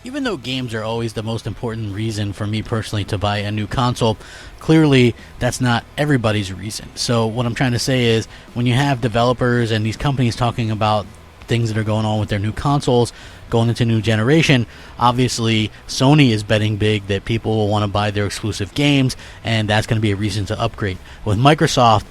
Even though games are always the most important reason for me personally to buy a new console, clearly that's not everybody's reason. So what I'm trying to say is, when you have developers and these companies talking about things that are going on with their new consoles going into new generation, obviously Sony is betting big that people will want to buy their exclusive games, and that's going to be a reason to upgrade. With Microsoft,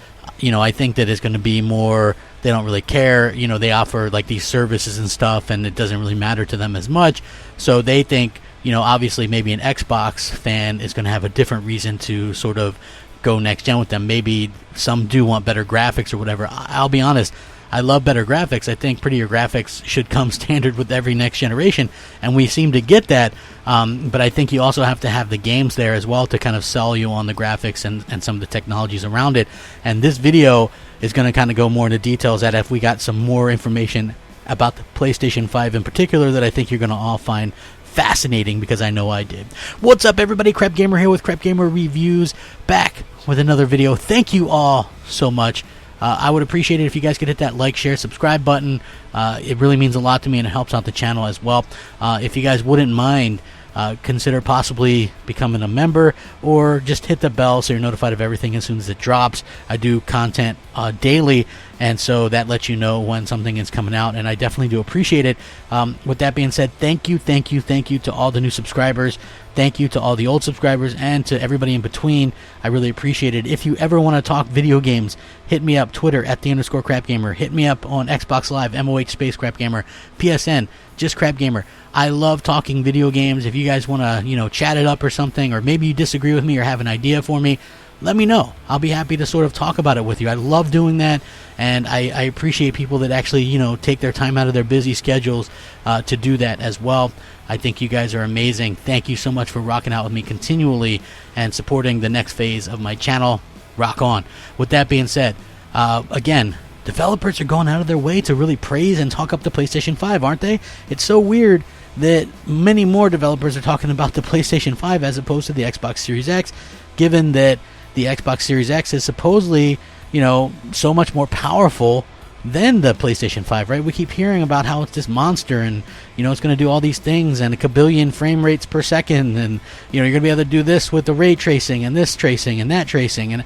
I think that it's going to be more, they don't really care. They offer like these services and stuff, and it doesn't really matter to them as much. So they think, obviously maybe an Xbox fan is going to have a different reason to sort of go next gen with them. Maybe some do want better graphics or whatever. I'll be honest, I love better graphics. I think prettier graphics should come standard with every next generation, and we seem to get that. But I think you also have to have the games there as well to kind of sell you on the graphics and some of the technologies around it. And this video is going to kind of go more into details that if we got some more information about the PlayStation 5 in particular that I think you're going to all find fascinating, because I know I did. What's up, everybody? Crapgamer here with Crapgamer Reviews, back with another video. Thank you all so much. I would appreciate it if you guys could hit that like, share, subscribe button. It really means a lot to me, and it helps out the channel as well. If you guys wouldn't mind, consider possibly becoming a member, or just hit the bell so you're notified of everything as soon as it drops. I do content daily, and so that lets you know when something is coming out, and I definitely do appreciate it. With that being said, thank you to all the new subscribers. Thank you to all the old subscribers and to everybody in between. I really appreciate it. If you ever want to talk video games, hit me up, Twitter, @_Crapgamer. Hit me up on Xbox Live, MOH space Crapgamer. PSN, just Crapgamer. I love talking video games. If you guys want to, chat it up or something, or maybe you disagree with me or have an idea for me, let me know. I'll be happy to sort of talk about it with you. I love doing that, and I appreciate people that actually, take their time out of their busy schedules to do that as well. I think you guys are amazing. Thank you so much for rocking out with me continually and supporting the next phase of my channel. Rock on. With that being said, again, developers are going out of their way to really praise and talk up the PlayStation 5, aren't they? It's so weird that many more developers are talking about the PlayStation 5 as opposed to the Xbox Series X, given that the Xbox Series X is supposedly, so much more powerful than the PlayStation 5, right? We keep hearing about how it's this monster, and it's going to do all these things, and a kabillion frame rates per second, and you're going to be able to do this with the ray tracing and this tracing and that tracing. And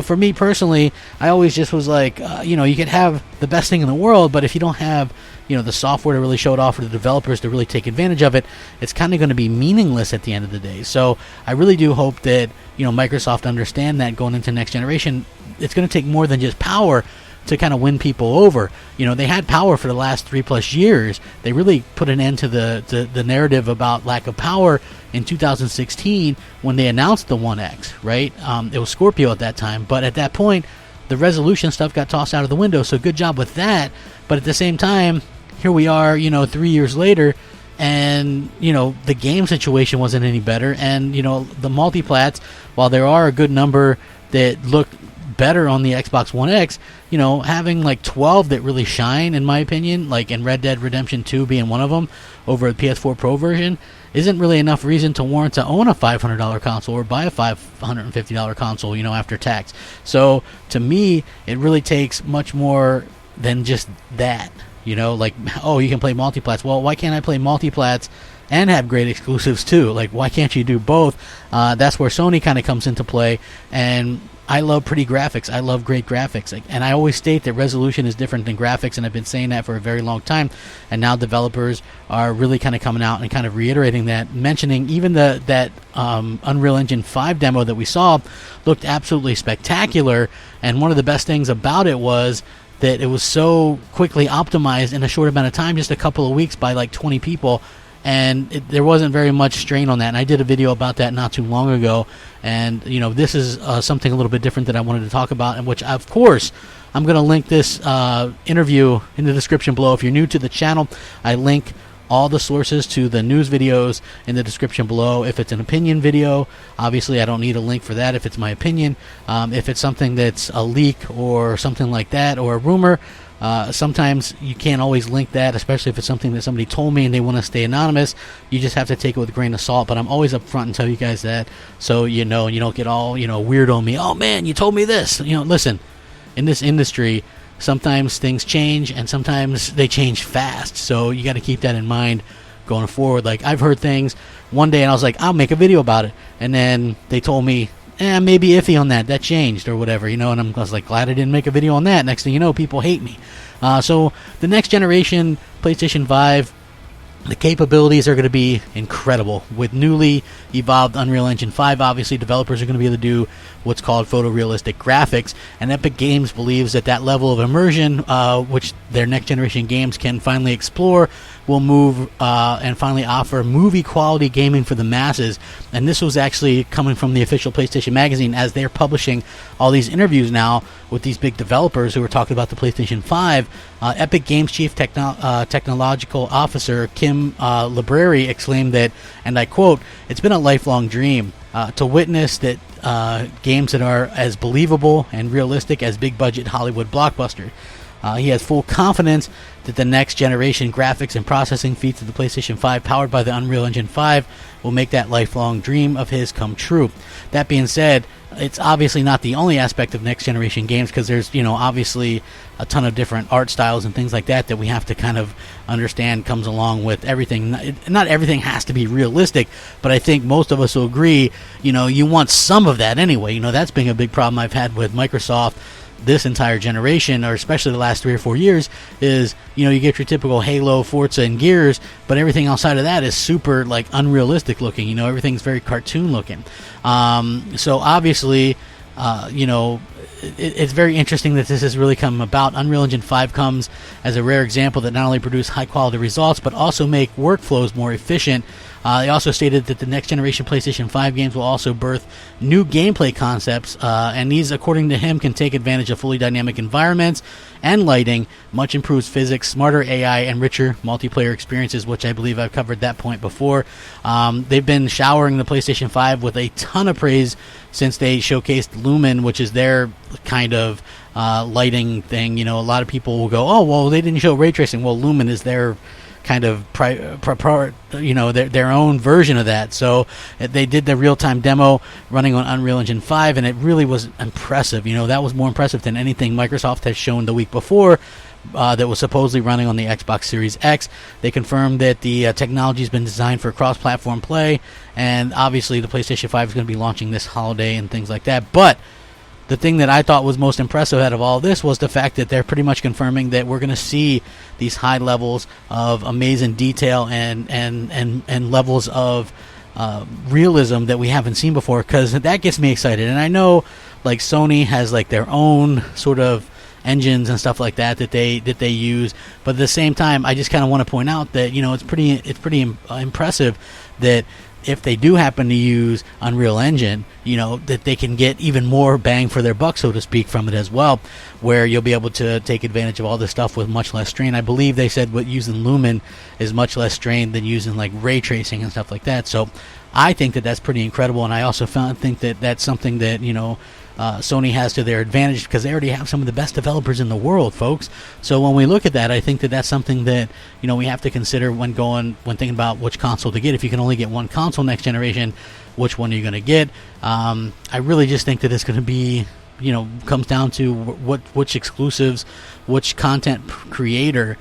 for me personally, I always just was like, you could have the best thing in the world, but if you don't have the software to really show it off for the developers to really take advantage of it, it's kind of going to be meaningless at the end of the day. So I really do hope that Microsoft understand that going into next generation, it's going to take more than just power to kind of win people over. They had power for the last 3+ years. They really put an end to the narrative about lack of power in 2016 when they announced the One X, right? It was Scorpio at that time, but at that point, the resolution stuff got tossed out of the window, so good job with that. But at the same time, here we are, 3 years later, and, the game situation wasn't any better, and, the multiplats, while there are a good number that look better on the Xbox One X, having like 12 that really shine, in my opinion, like in Red Dead Redemption 2 being one of them over the PS4 Pro version, isn't really enough reason to warrant to own a $500 console or buy a $550 console, after tax. So to me, it really takes much more than just that, like, oh, you can play multiplats. Well, why can't I play multiplats and have great exclusives too? Like, why can't you do both? That's where Sony kind of comes into play, and I love pretty graphics. I love great graphics. And I always state that resolution is different than graphics, and I've been saying that for a very long time. And now developers are really kind of coming out and kind of reiterating that, mentioning even that Unreal Engine 5 demo that we saw looked absolutely spectacular. And one of the best things about it was that it was so quickly optimized in a short amount of time, just a couple of weeks by like 20 people. And there wasn't very much strain on that. And I did a video about that not too long ago. And, this is something a little bit different that I wanted to talk about, and which, of course, I'm going to link this interview in the description below. If you're new to the channel, I link all the sources to the news videos in the description below. If it's an opinion video, obviously I don't need a link for that if it's my opinion. If it's something that's a leak or something like that, or a rumor, sometimes you can't always link that, especially if it's something that somebody told me and they want to stay anonymous. You just have to take it with a grain of salt. But I'm always up front and tell you guys that, so and you don't get all weird on me. Oh man, you told me this. Listen, in this industry, sometimes things change and sometimes they change fast, so you got to keep that in mind going forward. Like, I've heard things one day and I was like, I'll make a video about it, and then they told me, maybe iffy on that changed or whatever, and I was like, glad I didn't make a video on that. Next thing you know, people hate me. So the next generation PlayStation 5, the capabilities are going to be incredible. With newly evolved Unreal Engine 5, obviously, developers are going to be able to do what's called photorealistic graphics, and Epic Games believes that level of immersion, which their next-generation games can finally explore, will move and finally offer movie-quality gaming for the masses. And this was actually coming from the official PlayStation Magazine, as they're publishing all these interviews now with these big developers who are talking about the PlayStation 5. Epic Games Chief Technological Officer Kim Library exclaimed that, and I quote, "It's been a lifelong dream to witness that games that are as believable and realistic as big-budget Hollywood blockbusters." He has full confidence that the next generation graphics and processing feats of the PlayStation 5 powered by the Unreal Engine 5 will make that lifelong dream of his come true. That being said, it's obviously not the only aspect of next generation games, because there's, obviously a ton of different art styles and things like that we have to kind of understand comes along with everything. Not everything has to be realistic, but I think most of us will agree, you want some of that anyway. That's been a big problem I've had with Microsoft this entire generation, or especially the last 3 or 4 years, is you get your typical Halo, Forza, and Gears, but everything outside of that is super like unrealistic looking. Everything's very cartoon looking. So obviously, it's very interesting that this has really come about. Unreal Engine 5 comes as a rare example that not only produce high quality results but also make workflows more efficient. They also stated that the next generation PlayStation 5 games will also birth new gameplay concepts, and these, according to him, can take advantage of fully dynamic environments and lighting, much improved physics, smarter AI, and richer multiplayer experiences, which I believe I've covered that point before. They've been showering the PlayStation 5 with a ton of praise since they showcased Lumen, which is their kind of lighting thing. A lot of people will go, oh, well, they didn't show ray tracing. Well, Lumen is their kind of their own version of that. So they did the real-time demo running on Unreal Engine 5, and it really was impressive. That was more impressive than anything Microsoft has shown the week before that was supposedly running on the Xbox Series X. They confirmed that the technology has been designed for cross-platform play, and obviously the PlayStation 5 is going to be launching this holiday and things like that. But the thing that I thought was most impressive out of all this was the fact that they're pretty much confirming that we're going to see these high levels of amazing detail and levels of realism that we haven't seen before, because that gets me excited. And I know like Sony has like their own sort of engines and stuff like that they use, but at the same time I just kind of want to point out that it's pretty impressive that if they do happen to use Unreal Engine, that they can get even more bang for their buck, so to speak, from it as well, where you'll be able to take advantage of all this stuff with much less strain. I believe they said what using Lumen is much less strain than using like ray tracing and stuff like that. So I think that that's pretty incredible, and I also think that that's something that Sony has to their advantage, because they already have some of the best developers in the world, folks. So when we look at that, I think that that's something that we have to consider when thinking about which console to get. If you can only get one console next generation, which one are you going to get? I really just think that it's going to be comes down to which exclusives, which content creator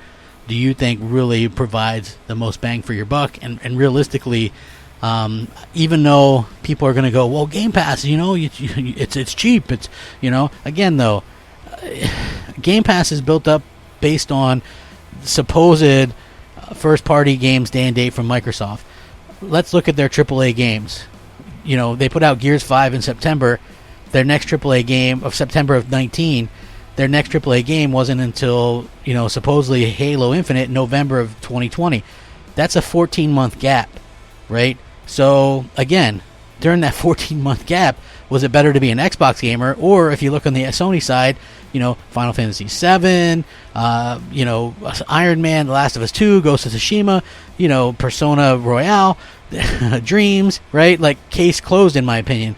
do you think really provides the most bang for your buck. And realistically, even though people are going to go, well, Game Pass, it's cheap. It's, again, though, Game Pass is built up based on supposed first-party games day and date from Microsoft. Let's look at their AAA games. They put out Gears 5 in September. Their next AAA game of September of 19, their next AAA game wasn't until, supposedly Halo Infinite in November of 2020. That's a 14-month gap, right? So, again, during that 14-month gap, was it better to be an Xbox gamer? Or if you look on the Sony side, Final Fantasy VII, Iron Man, The Last of Us 2, Ghost of Tsushima, Persona Royale, Dreams, right? Like, case closed, in my opinion.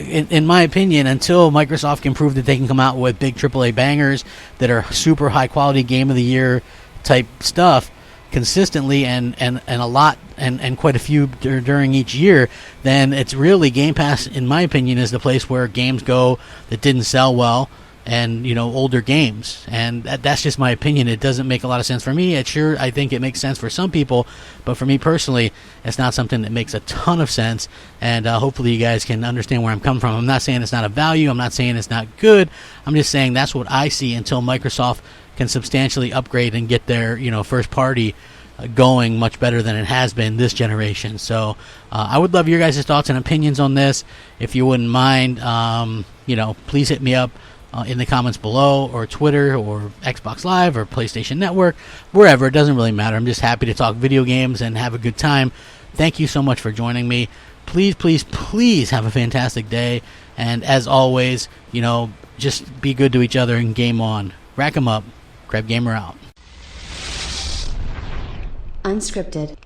In my opinion, until Microsoft can prove that they can come out with big AAA bangers that are super high-quality Game of the Year type stuff consistently and a lot and quite a few during each year, then it's really Game Pass, in my opinion, is the place where games go that didn't sell well, and older games. And that's just my opinion. It doesn't make a lot of sense for me. I think it makes sense for some people, but for me personally, it's not something that makes a ton of sense. And hopefully you guys can understand where I'm coming from. I'm not saying it's not a value. I'm not saying it's not good. I'm just saying that's what I see until Microsoft can substantially upgrade and get their first party going much better than it has been this generation. So I would love your guys' thoughts and opinions on this. If you wouldn't mind, please hit me up in the comments below, or Twitter, or Xbox Live, or PlayStation Network, wherever. It doesn't really matter. I'm just happy to talk video games and have a good time. Thank you so much for joining me. Please, please, please have a fantastic day. And as always, just be good to each other and game on. Rack 'em up. Crapgamer out. Unscripted.